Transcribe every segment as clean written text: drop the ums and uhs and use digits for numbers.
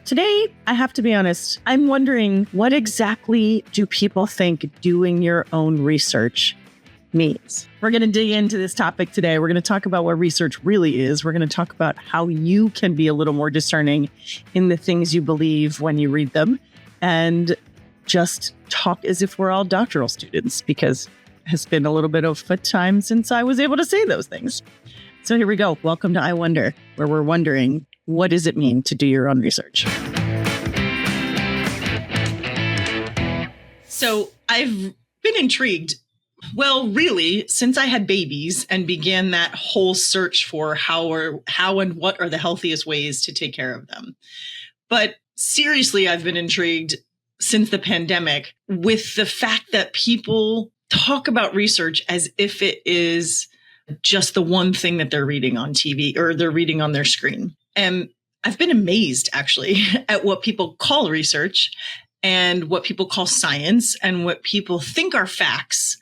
Today, I have to be honest, I'm wondering, what exactly do people think doing your own research means? We're going to dig into this topic today. We're going to talk about what research really is. We're going to talk about how you can be a little more discerning in the things you believe when you read them, and just talk as if we're all doctoral students, because it has been a little bit of a time since I was able to say those things. So here we go. Welcome to I Wonder, where we're wondering, what does it mean to do your own research? So I've been intrigued, well, really, since I had babies and began that whole search for how and what are the healthiest ways to take care of them. But seriously, I've been intrigued since the pandemic with the fact that people talk about research as if it is just the one thing that they're reading on TV or they're reading on their screen. And I've been amazed, actually, at what people call research and what people call science and what people think are facts,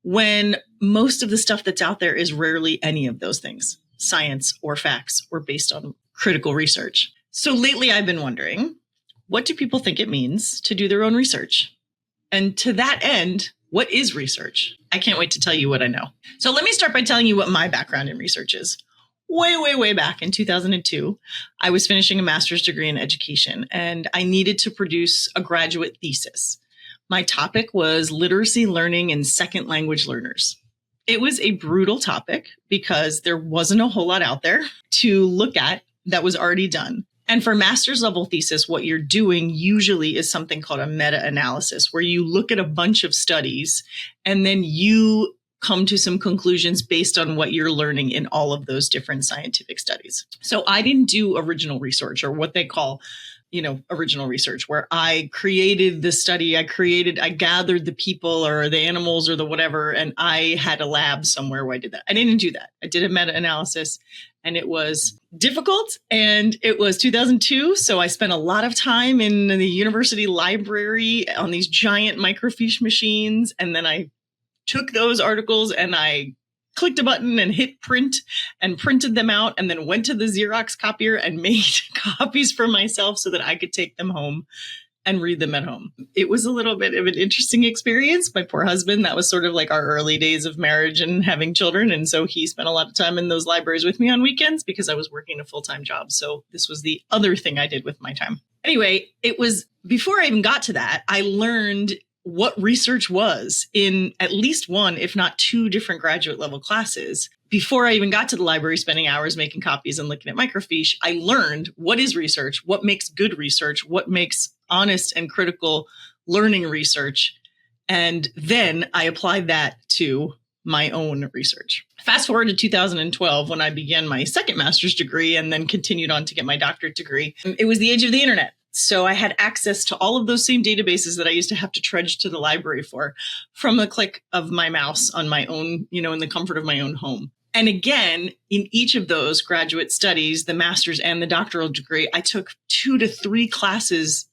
when most of the stuff that's out there is rarely any of those things, science or facts or based on critical research. So lately, I've been wondering, what do people think it means to do their own research? And to that end, what is research? I can't wait to tell you what I know. So let me start by telling you what my background in research is. Way back in 2002, I was finishing a master's degree in education, and I needed to produce a graduate thesis. My topic was literacy learning in second language learners. It was a brutal topic because there wasn't a whole lot out there to look at that was already done. And for master's level thesis, what you're doing usually is something called a meta-analysis, where you look at a bunch of studies and then you come to some conclusions based on what you're learning in all of those different scientific studies. So I didn't do original research, or what they call, original research, where I created the study, I gathered the people or the animals or the whatever, and I had a lab somewhere where I did that. I didn't do that. I did a meta-analysis, and it was difficult, and it was 2002. So I spent a lot of time in the university library on these giant microfiche machines. And then I took those articles and I clicked a button and hit print and printed them out, and then went to the Xerox copier and made copies for myself so that I could take them home and read them at home. It was a little bit of an interesting experience. My poor husband, that was sort of like our early days of marriage and having children. And so he spent a lot of time in those libraries with me on weekends because I was working a full-time job. So this was the other thing I did with my time. Anyway, it was before I even got to that, I learned what research was in at least one, if not two different graduate level classes. Before I even got to the library, spending hours making copies and looking at microfiche, I learned what is research, what makes good research, what makes honest and critical learning research. And then I applied that to my own research. Fast forward to 2012, when I began my second master's degree and then continued on to get my doctorate degree. It was the age of the internet. So I had access to all of those same databases that I used to have to trudge to the library for, from the click of my mouse on my own, in the comfort of my own home. And again, in each of those graduate studies, the master's and the doctoral degree, I took 2 to 3 classes,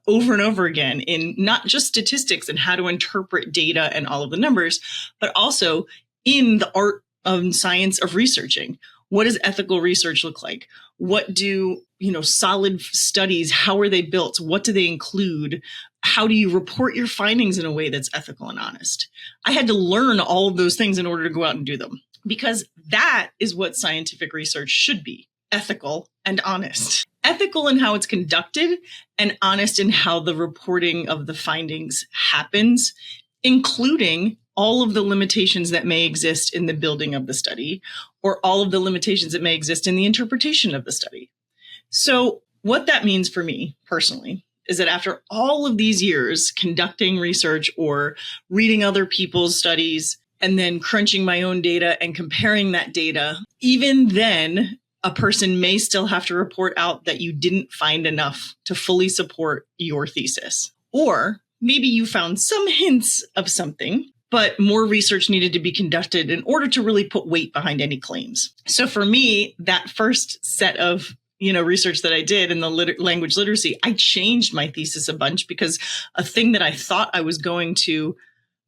over and over again in not just statistics and how to interpret data and all of the numbers, but also in the art and science of researching. What does ethical research look like? What do, solid studies, how are they built? What do they include? How do you report your findings in a way that's ethical and honest? I had to learn all of those things in order to go out and do them, because that is what scientific research should be: ethical and honest. Ethical in how it's conducted and honest in how the reporting of the findings happens, including all of the limitations that may exist in the building of the study, or all of the limitations that may exist in the interpretation of the study. So what that means for me personally is that after all of these years conducting research or reading other people's studies and then crunching my own data and comparing that data, even then, a person may still have to report out that you didn't find enough to fully support your thesis. Or maybe you found some hints of something, but more research needed to be conducted in order to really put weight behind any claims. So for me, that first set of research that I did in the language literacy, I changed my thesis a bunch because a thing that I thought I was going to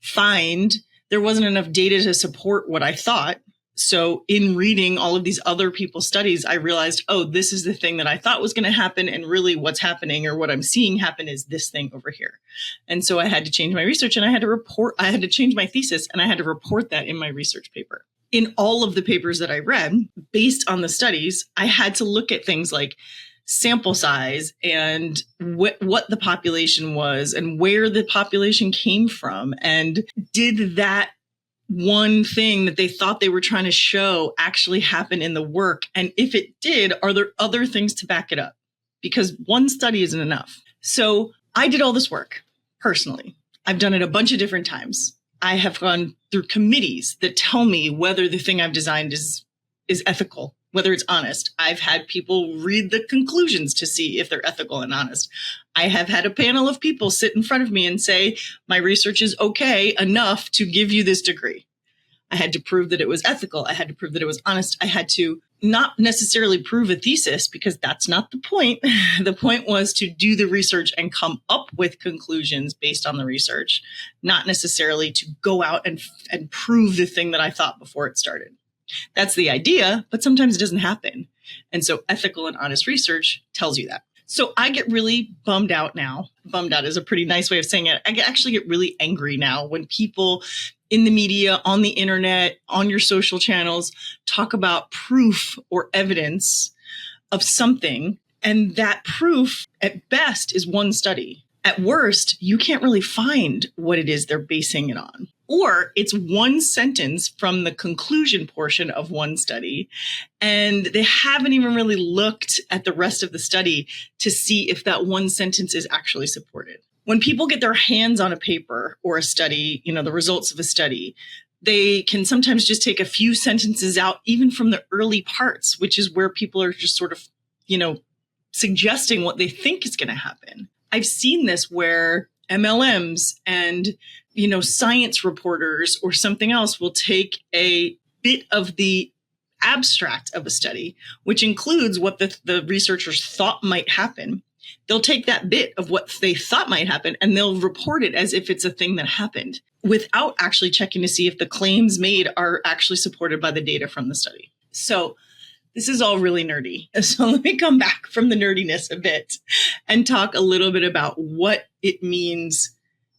find, there wasn't enough data to support what I thought. So in reading all of these other people's studies, I realized, oh, this is the thing that I thought was going to happen. And really what's happening, or what I'm seeing happen, is this thing over here. And so I had to change my research, and I had to change my thesis, and I had to report that in my research paper. In all of the papers that I read, based on the studies, I had to look at things like sample size and what the population was and where the population came from. And did that one thing that they thought they were trying to show actually happen in the work? And if it did, are there other things to back it up? Because one study isn't enough. So I did all this work personally. I've done it a bunch of different times. I have gone through committees that tell me whether the thing I've designed is ethical, whether it's honest. I've had people read the conclusions to see if they're ethical and honest. I have had a panel of people sit in front of me and say, my research is okay enough to give you this degree. I had to prove that it was ethical. I had to prove that it was honest. I had to not necessarily prove a thesis, because that's not the point. The point was to do the research and come up with conclusions based on the research, not necessarily to go out and prove the thing that I thought before it started. That's the idea, but sometimes it doesn't happen. And so ethical and honest research tells you that. So I get really bummed out now. Bummed out is a pretty nice way of saying it. I actually get really angry now when people in the media, on the internet, on your social channels, talk about proof or evidence of something. And that proof at best is one study. At worst, you can't really find what it is they're basing it on. Or it's one sentence from the conclusion portion of one study, and they haven't even really looked at the rest of the study to see if that one sentence is actually supported. When people get their hands on a paper or a study, the results of a study, they can sometimes just take a few sentences out, even from the early parts, which is where people are just sort of, suggesting what they think is going to happen. I've seen this where MLMs and, science reporters or something else will take a bit of the abstract of a study, which includes what the researchers thought might happen. They'll take that bit of what they thought might happen and they'll report it as if it's a thing that happened, without actually checking to see if the claims made are actually supported by the data from the study. So this is all really nerdy. So let me come back from the nerdiness a bit and talk a little bit about what it means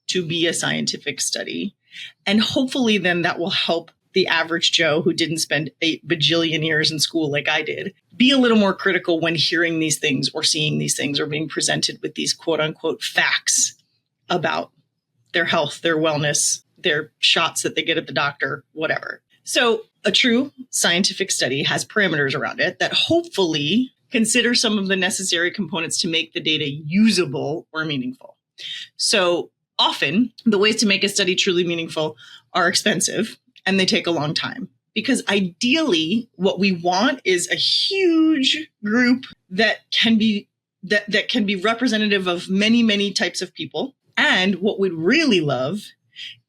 to be a scientific study. And hopefully then that will help the average Joe who didn't spend 8 bajillion years in school like I did be a little more critical when hearing these things or seeing these things or being presented with these quote unquote facts about their health, their wellness, their shots that they get at the doctor, whatever. So a true scientific study has parameters around it that hopefully consider some of the necessary components to make the data usable or meaningful. So often the ways to make a study truly meaningful are expensive and they take a long time, because ideally what we want is a huge group that can be representative of many, many types of people. And what we'd really love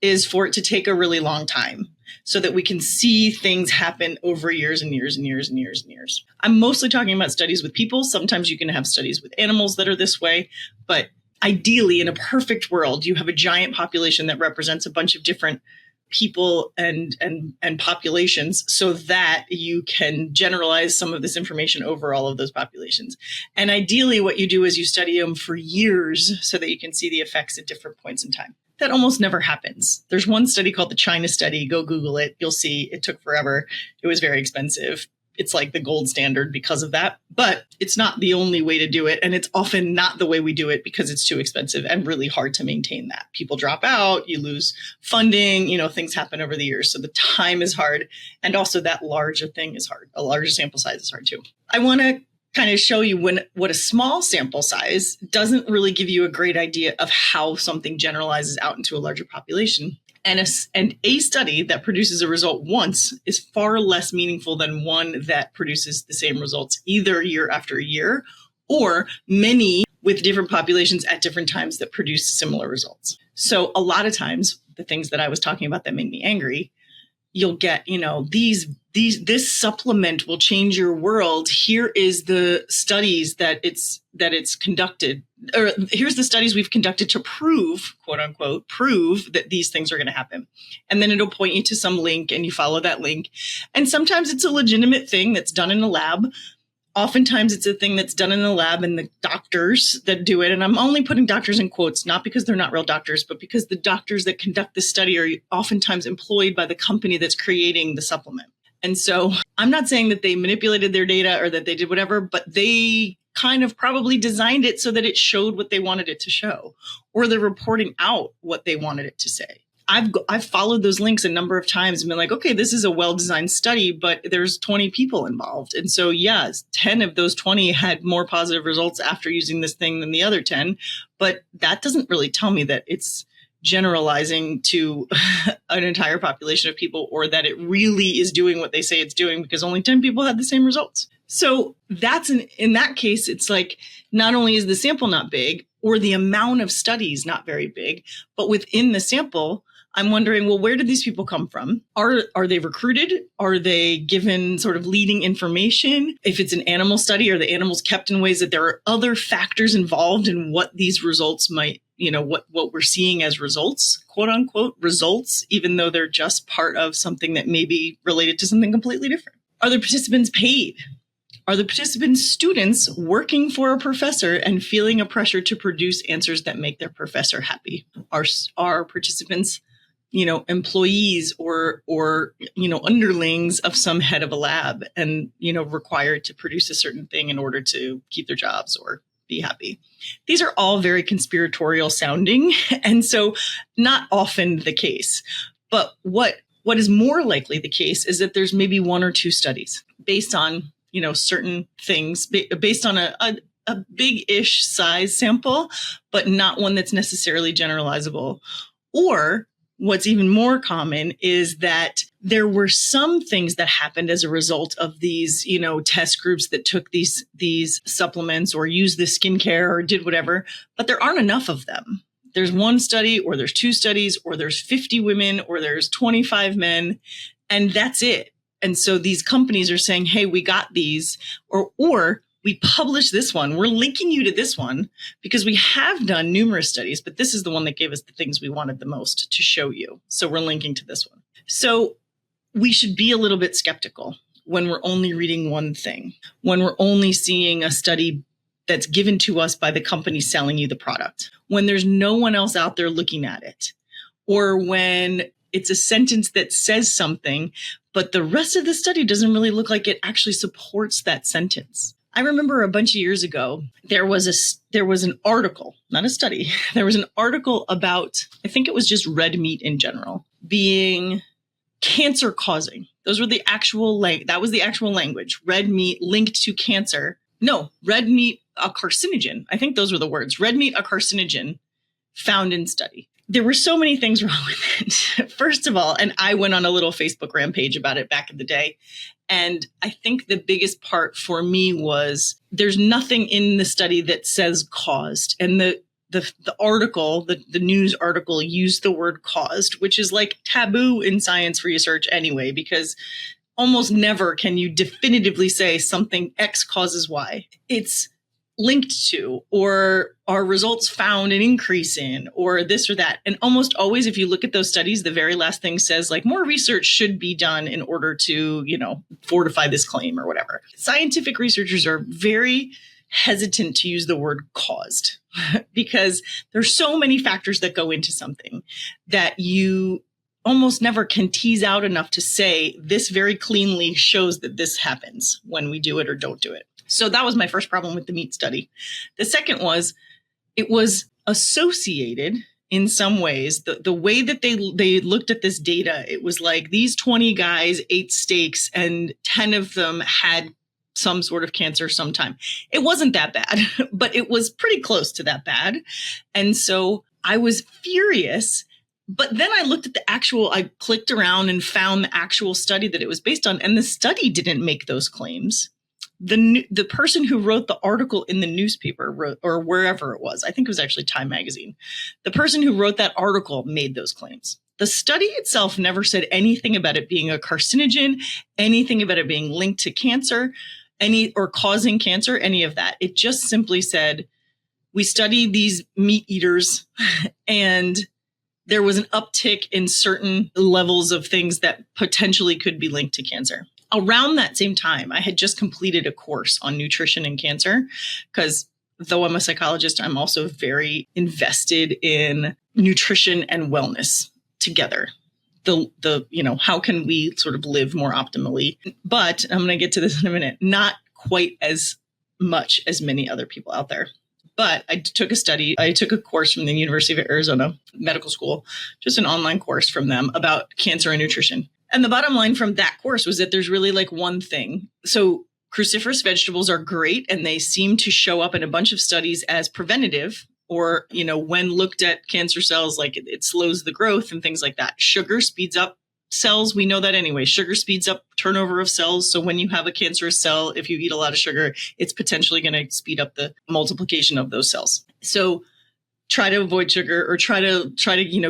is for it to take a really long time so that we can see things happen over years and years and years and years and years. I'm mostly talking about studies with people. Sometimes you can have studies with animals that are this way, but ideally in a perfect world, you have a giant population that represents a bunch of different people and populations so that you can generalize some of this information over all of those populations. And ideally what you do is you study them for years so that you can see the effects at different points in time. That almost never happens. There's one study called the China study. Go Google it. You'll see it took forever. It was very expensive. It's like the gold standard because of that, but it's not the only way to do it. And it's often not the way we do it because it's too expensive and really hard to maintain that. People drop out, you lose funding, things happen over the years. So the time is hard. And also that larger thing is hard. A larger sample size is hard too. I want to kind of show you what a small sample size doesn't really give you a great idea of how something generalizes out into a larger population. And a study that produces a result once is far less meaningful than one that produces the same results either year after year or many with different populations at different times that produce similar results. So a lot of times, the things that I was talking about that made me angry, you'll get, this supplement will change your world. Here is the studies that it's conducted, or here's the studies we've conducted to prove, quote unquote, prove that these things are going to happen. And then it'll point you to some link and you follow that link. And sometimes it's a legitimate thing that's done in a lab. Oftentimes it's a thing that's done in the lab and the doctors that do it. And I'm only putting doctors in quotes, not because they're not real doctors, but because the doctors that conduct the study are oftentimes employed by the company that's creating the supplement. And so I'm not saying that they manipulated their data or that they did whatever, but they kind of probably designed it so that it showed what they wanted it to show, or they're reporting out what they wanted it to say. I've followed those links a number of times and been like, okay, this is a well-designed study, but there's 20 people involved. And so, yes, 10 of those 20 had more positive results after using this thing than the other 10. But that doesn't really tell me that it's generalizing to an entire population of people, or that it really is doing what they say it's doing, because only 10 people had the same results. So in that case, it's like, not only is the sample not big, or the amount of studies not very big, but within the sample, I'm wondering, well, where did these people come from? Are they recruited? Are they given sort of leading information? If it's an animal study, are the animals kept in ways that there are other factors involved in what these results might, what we're seeing as results, quote unquote, results, even though they're just part of something that may be related to something completely different? Are the participants paid? Are the participants students working for a professor and feeling a pressure to produce answers that make their professor happy? Are participants employees or underlings of some head of a lab and, required to produce a certain thing in order to keep their jobs or be happy? These are all very conspiratorial sounding, and so not often the case. But what is more likely the case is that there's maybe one or two studies based on, certain things, based on a big-ish size sample, but not one that's necessarily generalizable. Or what's even more common is that there were some things that happened as a result of these, test groups that took these supplements or used the skincare or did whatever, but there aren't enough of them. There's one study, or there's two studies, or there's 50 women, or there's 25 men, and that's it. And so these companies are saying, hey, we got these, or we published this one. We're linking you to this one because we have done numerous studies, but this is the one that gave us the things we wanted the most to show you. So we're linking to this one. So we should be a little bit skeptical when we're only reading one thing, when we're only seeing a study that's given to us by the company selling you the product, when there's no one else out there looking at it, or when it's a sentence that says something, but the rest of the study doesn't really look like it actually supports that sentence. I remember a bunch of years ago, there was an article, not a study. There was an article about, I think it was just red meat in general, being cancer causing. Those were the actual that was the actual language. Red meat linked to cancer. No, red meat a carcinogen. I think those were the words. Red meat a carcinogen found in study. There were so many things wrong with it. First of all, and I went on a little Facebook rampage about it back in the day. And I think the biggest part for me was there's nothing in the study that says caused. And the article, the news article used the word caused, which is like taboo in science research anyway, because almost never can you definitively say something X causes Y. It's linked to, or are results found an increase in, or this or that. And almost always, if you look at those studies, the very last thing says like more research should be done in order to, fortify this claim or whatever. Scientific researchers are very hesitant to use the word caused because there's so many factors that go into something that you almost never can tease out enough to say this very cleanly shows that this happens when we do it or don't do it. So that was my first problem with the meat study. The second was it was associated in some ways. The way that they looked at this data, it was like these 20 guys ate steaks and 10 of them had some sort of cancer sometime. It wasn't that bad, but it was pretty close to that bad. And so I was furious. But then I looked at I clicked around and found the actual study that it was based on. And the study didn't make those claims. the person who wrote the article in the newspaper or wherever it was, I think it was actually Time magazine, the person who wrote that article made those claims. The study itself never said anything about it being a carcinogen, anything about it being linked to cancer, or causing cancer, any of that. It just simply said, we studied these meat eaters and there was an uptick in certain levels of things that potentially could be linked to cancer. Around that same time, I had just completed a course on nutrition and cancer because though I'm a psychologist, I'm also very invested in nutrition and wellness together. How can we sort of live more optimally? But I'm going to get to this in a minute, not quite as much as many other people out there. But I took a course from the University of Arizona Medical School, just an online course from them about cancer and nutrition. And the bottom line from that course was that there's really like one thing. So cruciferous vegetables are great, and they seem to show up in a bunch of studies as preventative, or, when looked at cancer cells, like it slows the growth and things like that. Sugar speeds up cells. We know that anyway. Sugar speeds up turnover of cells. So when you have a cancerous cell, if you eat a lot of sugar, it's potentially going to speed up the multiplication of those cells. So try to avoid sugar, or try to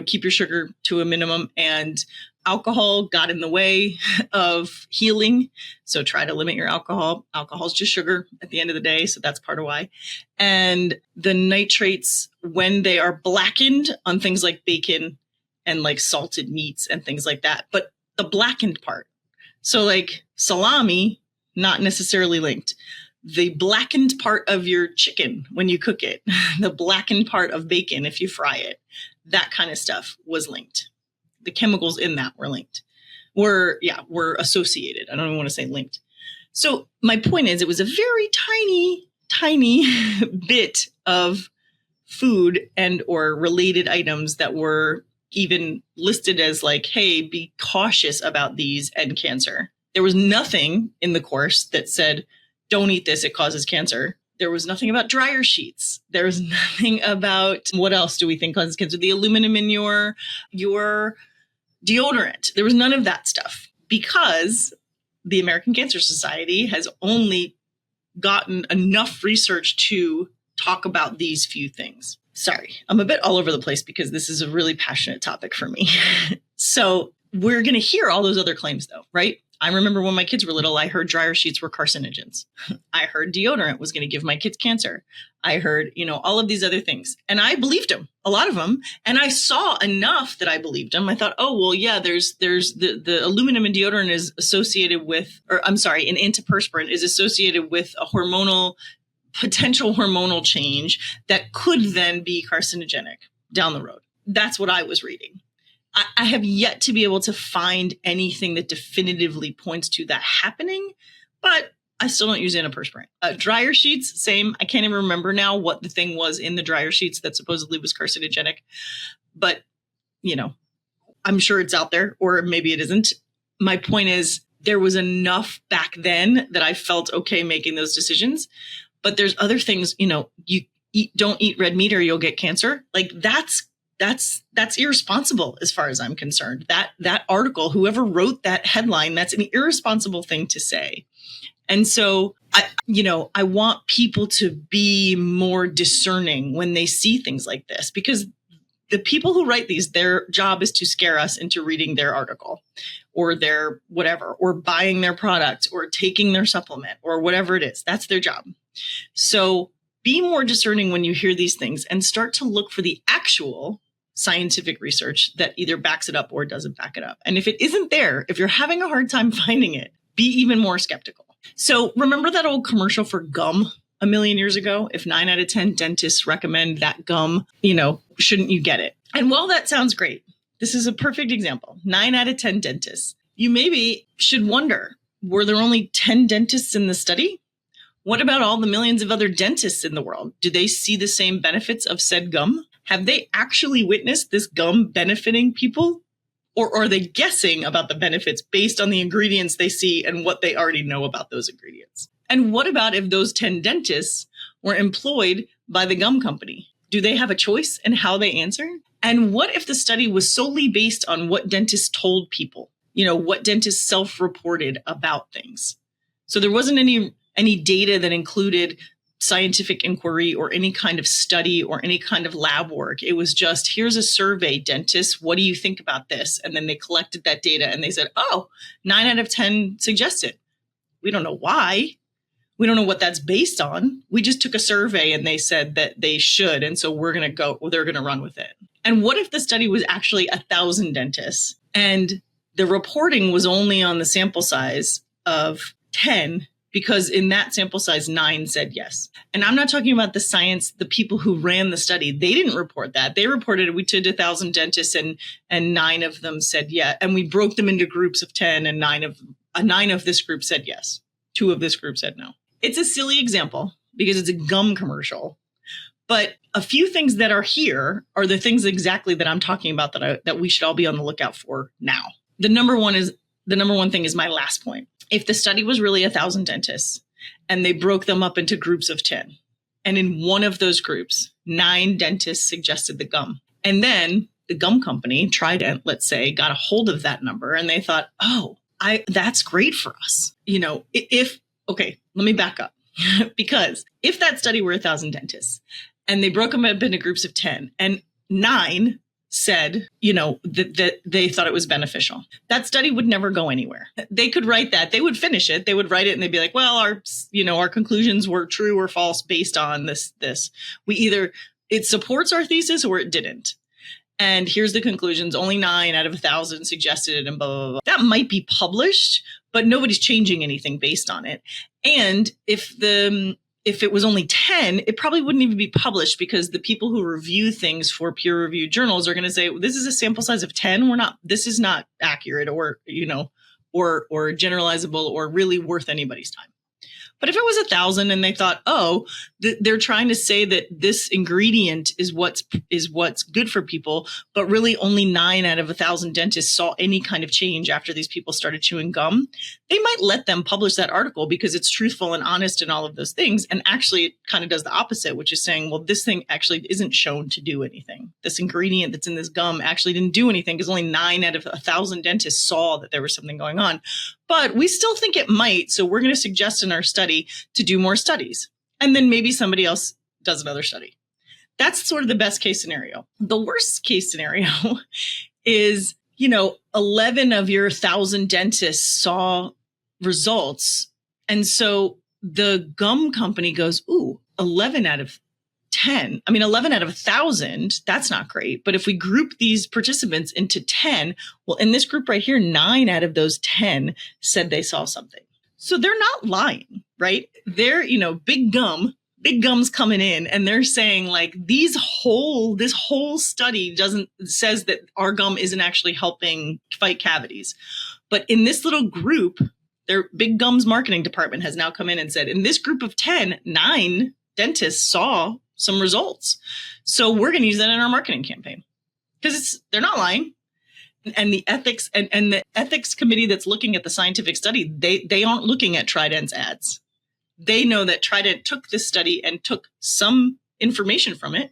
keep your sugar to a minimum. And alcohol got in the way of healing. So try to limit your alcohol. Alcohol is just sugar at the end of the day. So that's part of why. And the nitrates, when they are blackened on things like bacon and like salted meats and things like that, but the blackened part. So like salami, not necessarily linked. The blackened part of your chicken when you cook it, the blackened part of bacon if you fry it, that kind of stuff was linked. The chemicals in that were linked, were associated. I don't even want to say linked. So my point is, it was a very tiny bit of food and or related items that were even listed as like, hey, be cautious about these and cancer. There was nothing in the course that said, don't eat this, it causes cancer. There was nothing about dryer sheets. There was nothing about, what else do we think causes cancer? The aluminum in your deodorant. There was none of that stuff, because the American Cancer Society has only gotten enough research to talk about these few things. Sorry, I'm a bit all over the place because this is a really passionate topic for me. So we're going to hear all those other claims though, right? I remember when my kids were little, I heard dryer sheets were carcinogens. I heard deodorant was going to give my kids cancer. I heard, all of these other things. And I believed them, a lot of them. And I saw enough that I believed them. I thought, oh, well, yeah, there's the aluminum in deodorant is associated with, an antiperspirant is associated with a potential hormonal change that could then be carcinogenic down the road. That's what I was reading. I have yet to be able to find anything that definitively points to that happening, but I still don't use antiperspirant. Dryer sheets, same. I can't even remember now what the thing was in the dryer sheets that supposedly was carcinogenic, but I'm sure it's out there, or maybe it isn't. My point is, there was enough back then that I felt okay making those decisions, but there's other things, don't eat red meat or you'll get cancer. Like that's irresponsible as far as I'm concerned. That article, whoever wrote that headline, that's an irresponsible thing to say. And so I want people to be more discerning when they see things like this, because the people who write these, their job is to scare us into reading their article or their whatever, or buying their product or taking their supplement or whatever it is. That's their job. So be more discerning when you hear these things and start to look for the actual scientific research that either backs it up or doesn't back it up. And if it isn't there, if you're having a hard time finding it, be even more skeptical. So remember that old commercial for gum a million years ago? If 9 out of 10 dentists recommend that gum, shouldn't you get it? And while that sounds great, this is a perfect example. 9 out of 10 dentists. You maybe should wonder, were there only 10 dentists in the study? What about all the millions of other dentists in the world? Do they see the same benefits of said gum? Have they actually witnessed this gum benefiting people? Or are they guessing about the benefits based on the ingredients they see and what they already know about those ingredients? And what about if those 10 dentists were employed by the gum company? Do they have a choice in how they answer? And what if the study was solely based on what dentists told people? What dentists self-reported about things? So there wasn't any any data that included scientific inquiry or any kind of study or any kind of lab work. It was just, here's a survey, dentists. What do you think about this? And then they collected that data and they said, oh, 9 out of 10 suggest it. We don't know why. We don't know what that's based on. We just took a survey and they said that they should. And so they're going to run with it. And what if the study was actually 1,000 dentists and the reporting was only on the sample size of 10, because in that sample size, 9 said yes. And I'm not talking about the science, the people who ran the study. They didn't report that. They reported we did 1,000 dentists and 9 of them said yes. And we broke them into groups of 10 and 9 of this group said yes. 2 of this group said no. It's a silly example because it's a gum commercial. But a few things that are here are the things exactly that I'm talking about that we should all be on the lookout for now. The number one thing is my last point. If the study was really 1,000 dentists and they broke them up into groups of 10, and in one of those groups, 9 dentists suggested the gum, and then the gum company, Trident, let's say, got a hold of that number and they thought, oh, that's great for us. Okay, let me back up. Because if that study were 1,000 dentists and they broke them up into groups of 10 and 9 said, that they thought it was beneficial, that study would never go anywhere. They could write that. They would finish it. They would write it and they'd be like, well, our conclusions were true or false based on this. It supports our thesis or it didn't. And here's the conclusions. Only 9 out of 1,000 suggested it and blah, blah, blah. That might be published, but nobody's changing anything based on it. And if it was only 10, it probably wouldn't even be published because the people who review things for peer reviewed journals are going to say, well, this is a sample size of 10. This is not accurate or generalizable or really worth anybody's time. But if it was 1,000 and they thought, oh, they're trying to say that this ingredient is what's good for people, but really only 9 out of 1,000 dentists saw any kind of change after these people started chewing gum, they might let them publish that article because it's truthful and honest and all of those things. And actually it kind of does the opposite, which is saying, well, this thing actually isn't shown to do anything. This ingredient that's in this gum actually didn't do anything because only 9 out of 1,000 dentists saw that there was something going on. But we still think it might. So we're going to suggest in our study to do more studies. And then maybe somebody else does another study. That's sort of the best case scenario. The worst case scenario is, 11 of your 1,000 dentists saw results. And so the gum company goes, ooh, 11 out of 1,000, that's not great. But if we group these participants into 10, well, in this group right here, 9 out of those 10 said they saw something. So they're not lying, right? They're, big gum's coming in and they're saying like this whole study says that our gum isn't actually helping fight cavities. But in this little group, their Big Gum's marketing department has now come in and said, in this group of 10, 9 dentists saw some results. So we're going to use that in our marketing campaign because they're not lying. And the ethics and the ethics committee that's looking at the scientific study, they aren't looking at Trident's ads. They know that Trident took this study and took some information from it.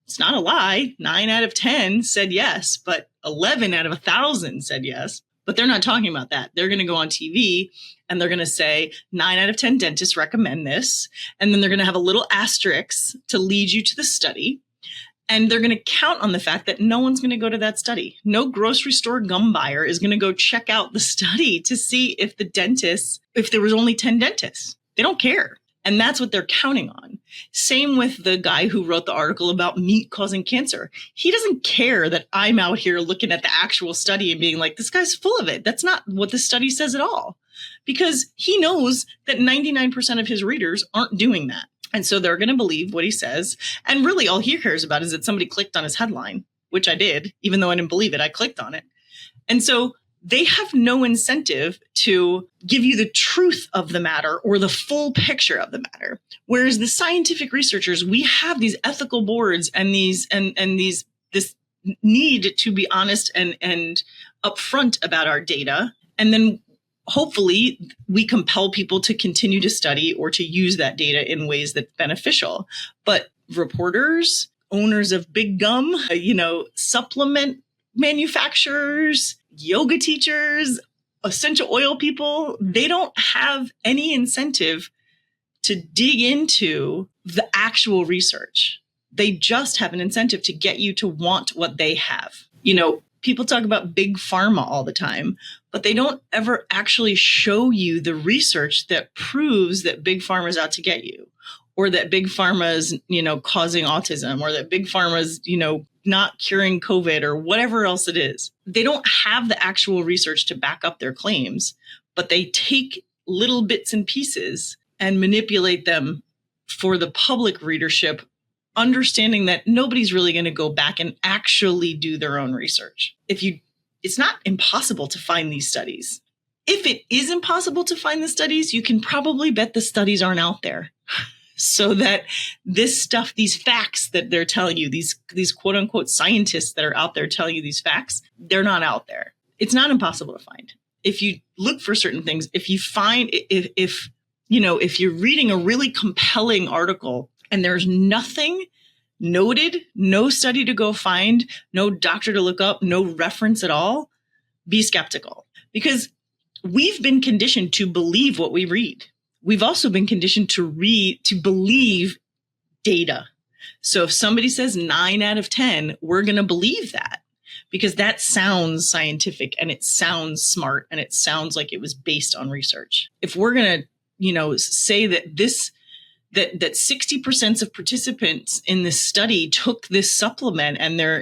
It's not a lie. 9 out of 10 said yes, but 11 out of 1,000 said yes. But they're not talking about that. They're going to go on TV and they're going to say 9 out of 10 dentists recommend this. And then they're going to have a little asterisk to lead you to the study. And they're going to count on the fact that no one's going to go to that study. No grocery store gum buyer is going to go check out the study to see if there was only 10 dentists. They don't care. And that's what they're counting on. Same with the guy who wrote the article about meat causing cancer. He doesn't care that I'm out here looking at the actual study and being like, this guy's full of it. That's not what the study says at all. Because he knows that 99% of his readers aren't doing that. And so they're going to believe what he says. And really all he cares about is that somebody clicked on his headline, which I did, even though I didn't believe it, I clicked on it. And so they have no incentive to give you the truth of the matter or the full picture of the matter. Whereas the scientific researchers, we have these ethical boards and this need to be honest and upfront about our data. And then hopefully we compel people to continue to study or to use that data in ways that's beneficial. But reporters, owners of Big Gum, supplement manufacturers, yoga teachers, essential oil people, they don't have any incentive to dig into the actual research. They just have an incentive to get you to want what they have. People talk about big pharma all the time, but they don't ever actually show you the research that proves that big pharma is out to get you, or that big pharma is, causing autism, or that big pharma is, not curing COVID, or whatever else it is. They don't have the actual research to back up their claims, but they take little bits and pieces and manipulate them for the public readership, understanding that nobody's really going to go back and actually do their own research. It's not impossible to find these studies. If it is impossible to find the studies, you can probably bet the studies aren't out there. So that this stuff, these facts that they're telling you, these quote unquote scientists that are out there telling you these facts, they're not out there. It's not impossible to find. If you look for certain things, if you're reading a really compelling article and there's nothing noted, no study to go find, no doctor to look up, no reference at all, be skeptical. Because we've been conditioned to believe what we read. We've also been conditioned to believe data. So if somebody says 9 out of 10, we're going to believe that because that sounds scientific and it sounds smart and it sounds like it was based on research. If we're going to, say that that 60% of participants in this study took this supplement and their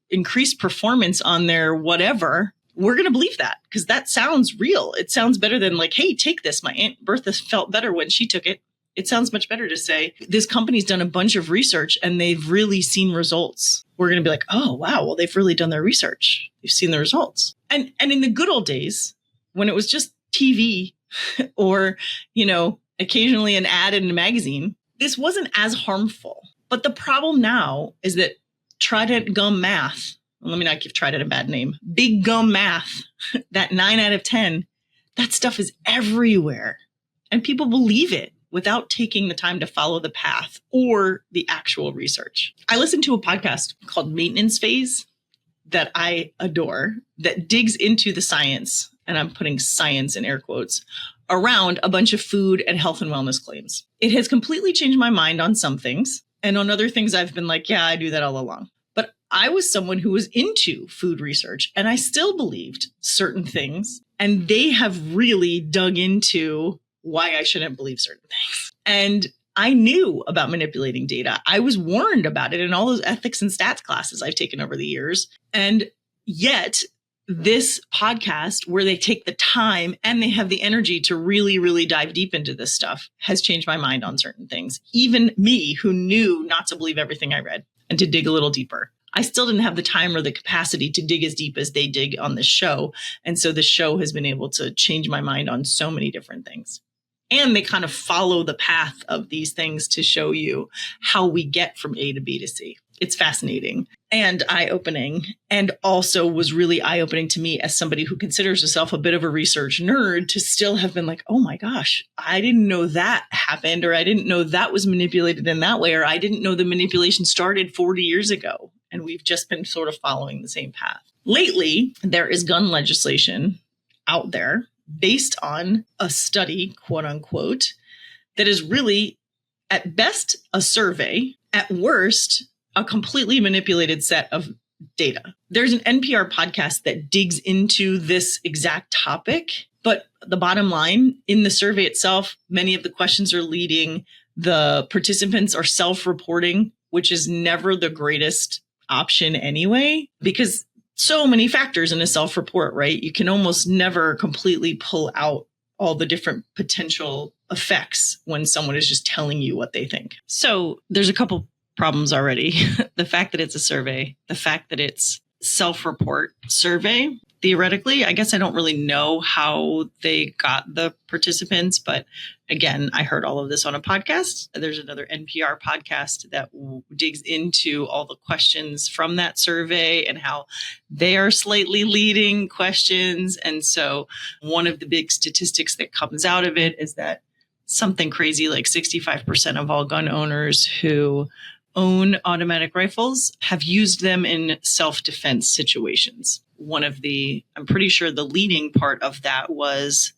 increased performance on their whatever, we're going to believe that because that sounds real. It sounds better than like, hey, take this. My Aunt Bertha felt better when she took it. It sounds much better to say this company's done a bunch of research and they've really seen results. We're going to be like, oh, wow, well, they've really done their research. They've seen the results. And in the good old days, when it was just TV or, occasionally an ad in a magazine, this wasn't as harmful. But the problem now is that Trident Gum Math, let me not give Trident a bad name, Big Gum Math, that 9 out of 10, that stuff is everywhere. And people believe it without taking the time to follow the path or the actual research. I listened to a podcast called Maintenance Phase that I adore that digs into the science, and I'm putting science in air quotes, around a bunch of food and health and wellness claims. It has completely changed my mind on some things. And on other things, I've been like, yeah, I do that all along. But I was someone who was into food research and I still believed certain things. And they have really dug into why I shouldn't believe certain things. And I knew about manipulating data. I was warned about it in all those ethics and stats classes I've taken over the years. And yet this podcast, where they take the time and they have the energy to really, really dive deep into this stuff, has changed my mind on certain things. Even me, who knew not to believe everything I read and to dig a little deeper. I still didn't have the time or the capacity to dig as deep as they dig on this show. And so the show has been able to change my mind on so many different things. And they kind of follow the path of these things to show you how we get from A to B to C. It's fascinating and eye-opening, and also was really eye-opening to me as somebody who considers herself a bit of a research nerd to still have been like, oh my gosh, I didn't know that happened, or I didn't know that was manipulated in that way, or I didn't know the manipulation started 40 years ago. And we've just been sort of following the same path. Lately, there is gun legislation out there based on a study, quote unquote, that is really at best a survey, at worst, a completely manipulated set of data. There's an NPR podcast that digs into this exact topic, but the bottom line, in the survey itself, many of the questions are leading. The participants are self-reporting, which is never the greatest option anyway, because so many factors in a self-report, right? You can almost never completely pull out all the different potential effects when someone is just telling you what they think. So there's a couple problems already. The fact that it's a survey, the fact that it's self-report survey. Theoretically, I guess I don't really know how they got the participants, but again, I heard all of this on a podcast. There's another NPR podcast that digs into all the questions from that survey and how they are slightly leading questions. And so one of the big statistics that comes out of it is that something crazy like 65% of all gun owners who own automatic rifles have used them in self-defense situations. I'm pretty sure the leading part of that was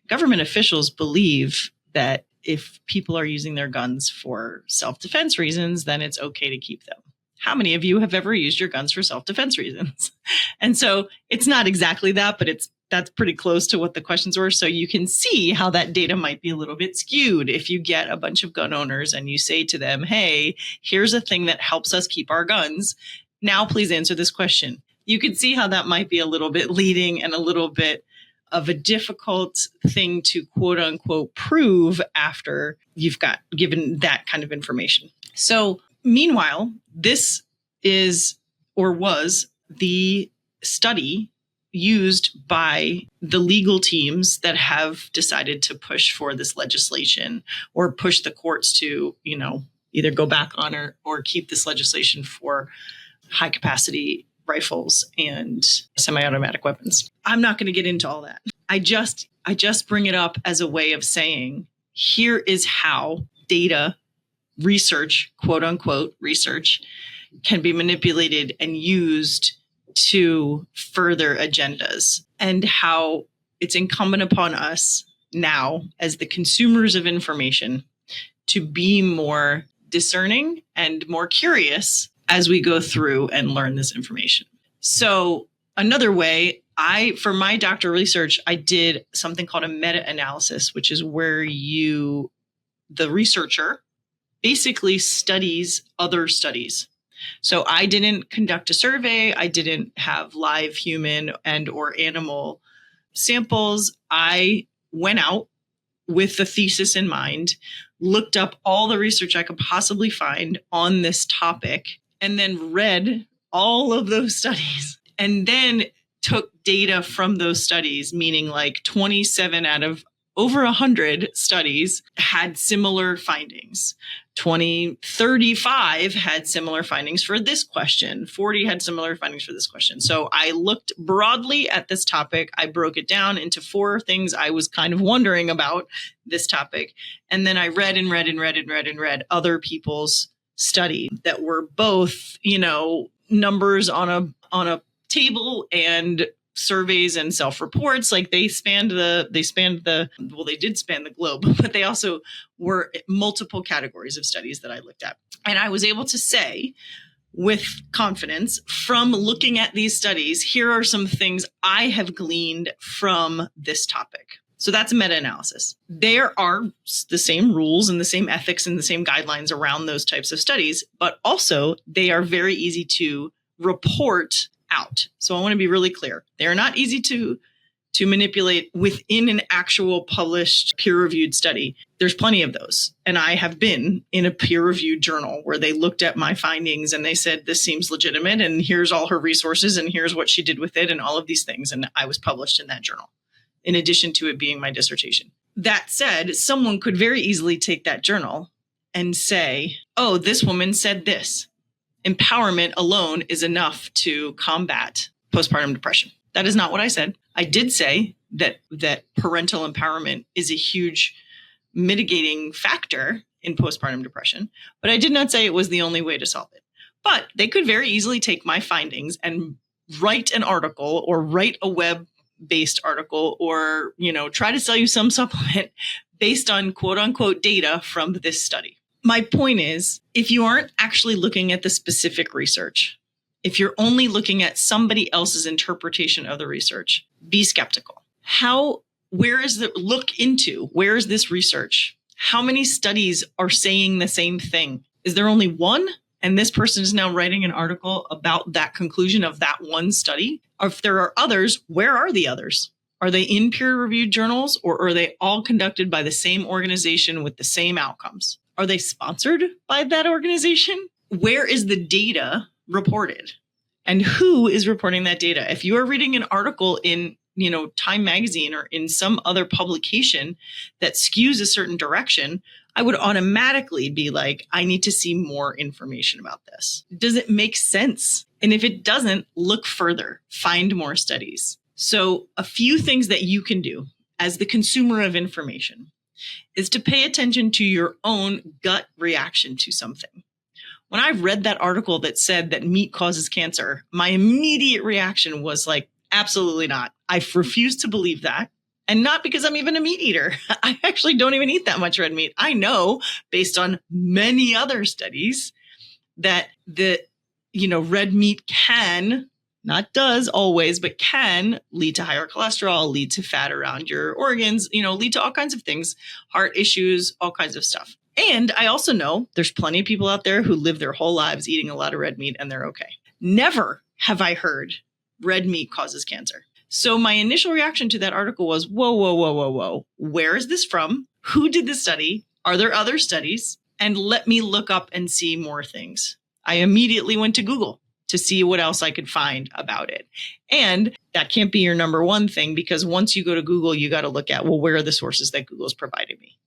government officials believe that if people are using their guns for self-defense reasons, then it's okay to keep them. How many of you have ever used your guns for self-defense reasons? And so it's not exactly that, but that's pretty close to what the questions were. So you can see how that data might be a little bit skewed if you get a bunch of gun owners and you say to them, hey, here's a thing that helps us keep our guns. Now, please answer this question. You can see how that might be a little bit leading and a little bit of a difficult thing to quote unquote prove after you've got given that kind of information. So meanwhile, this is or was the study used by the legal teams that have decided to push for this legislation or push the courts to, either go back on or keep this legislation for high capacity rifles and semi-automatic weapons. I'm not going to get into all that. I just bring it up as a way of saying, here is how data research, quote unquote research, can be manipulated and used to further agendas, and how it's incumbent upon us now as the consumers of information to be more discerning and more curious as we go through and learn this information. So another way, for my doctoral research, I did something called a meta-analysis, which is where the researcher basically studies other studies. So I didn't conduct a survey. I didn't have live human and or animal samples. I went out with the thesis in mind, looked up all the research I could possibly find on this topic, and then read all of those studies, and then took data from those studies, meaning like 27 out of over 100 studies had similar findings. 35 had similar findings for this question. 40 had similar findings for this question. So I looked broadly at this topic. I broke it down into 4 things I was kind of wondering about this topic. And then I read other people's study that were both, numbers on a table and surveys and self-reports. Like they did span the globe, but they also were multiple categories of studies that I looked at. And I was able to say with confidence from looking at these studies, here are some things I have gleaned from this topic. So that's a meta-analysis. There are the same rules and the same ethics and the same guidelines around those types of studies, but also they are very easy to report out. So I want to be really clear. They are not easy to manipulate within an actual published peer-reviewed study. There's plenty of those. And I have been in a peer-reviewed journal where they looked at my findings and they said, this seems legitimate and here's all her resources and here's what she did with it and all of these things. And I was published in that journal, in addition to it being my dissertation. That said, someone could very easily take that journal and say, oh, this woman said this. Empowerment alone is enough to combat postpartum depression. That is not what I said. I did say that parental empowerment is a huge mitigating factor in postpartum depression, but I did not say it was the only way to solve it. But they could very easily take my findings and write an article or write a web-based article or, try to sell you some supplement based on quote unquote data from this study. My point is, if you aren't actually looking at the specific research, if you're only looking at somebody else's interpretation of the research, be skeptical. Where is this research? How many studies are saying the same thing? Is there only one? And this person is now writing an article about that conclusion of that one study? Or if there are others, where are the others? Are they in peer-reviewed journals or are they all conducted by the same organization with the same outcomes? Are they sponsored by that organization? Where is the data reported? And who is reporting that data? If you are reading an article in, Time Magazine or in some other publication that skews a certain direction, I would automatically be like, I need to see more information about this. Does it make sense? And if it doesn't, look further, find more studies. So a few things that you can do as the consumer of information is to pay attention to your own gut reaction to something. When I read that article that said that meat causes cancer, my immediate reaction was like, absolutely not. I refuse to believe that. And not because I'm even a meat eater. I actually don't even eat that much red meat. I know based on many other studies that red meat can, not does always, but can lead to higher cholesterol, lead to fat around your organs, lead to all kinds of things, heart issues, all kinds of stuff. And I also know there's plenty of people out there who live their whole lives eating a lot of red meat and they're okay. Never have I heard red meat causes cancer. So my initial reaction to that article was, whoa, whoa, whoa, whoa, whoa. Where is this from? Who did the study? Are there other studies? And let me look up and see more things. I immediately went to Google to see what else I could find about it. And that can't be your number one thing, because once you go to Google, you got to look at, well, where are the sources that Google's provided me?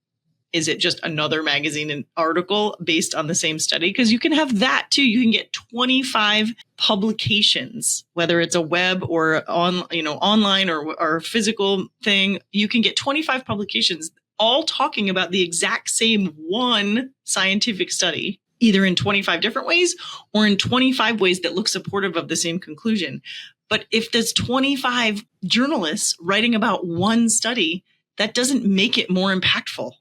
Is it just another magazine and article based on the same study? Because you can have that too. You can get 25 publications, whether it's a web or online or physical thing. You can get 25 publications all talking about the exact same one scientific study, either in 25 different ways or in 25 ways that look supportive of the same conclusion. But if there's 25 journalists writing about one study, that doesn't make it more impactful.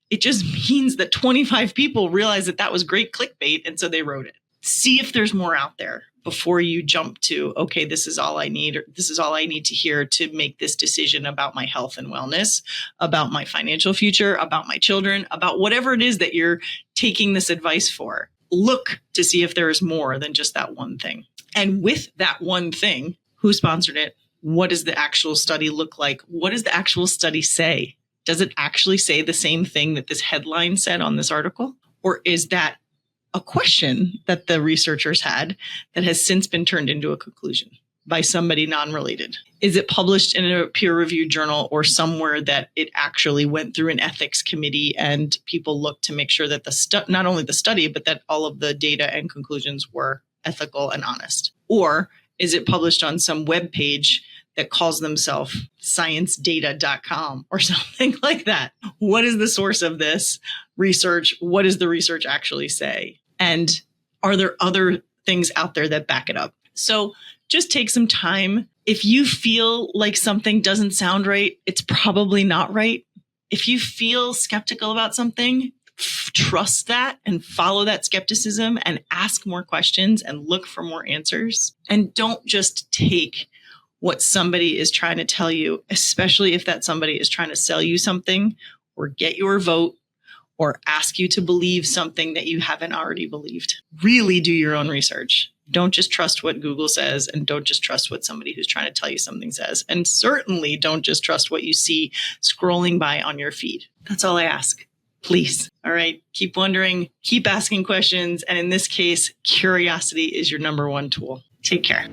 It just means that 25 people realized that was great clickbait, and so they wrote it. See if there's more out there before you jump to, okay, this is all I need, or this is all I need to hear to make this decision about my health and wellness, about my financial future, about my children, about whatever it is that you're taking this advice for. Look to see if there is more than just that one thing. And with that one thing, who sponsored it? What does the actual study look like? What does the actual study say? Does it actually say the same thing that this headline said on this article? Or is that a question that the researchers had that has since been turned into a conclusion by somebody non-related? Is it published in a peer-reviewed journal or somewhere that it actually went through an ethics committee and people looked to make sure that not only the study, but that all of the data and conclusions were ethical and honest? Or is it published on some web page that calls themselves sciencedata.com or something like that? What is the source of this research? What does the research actually say? And are there other things out there that back it up? So just take some time. If you feel like something doesn't sound right, it's probably not right. If you feel skeptical about something, trust that and follow that skepticism and ask more questions and look for more answers. And don't just take what somebody is trying to tell you, especially if that somebody is trying to sell you something or get your vote or ask you to believe something that you haven't already believed. Really do your own research. Don't just trust what Google says, and don't just trust what somebody who's trying to tell you something says. And certainly don't just trust what you see scrolling by on your feed. That's all I ask. Please. All right. Keep wondering, keep asking questions. And in this case, curiosity is your number one tool. Take care.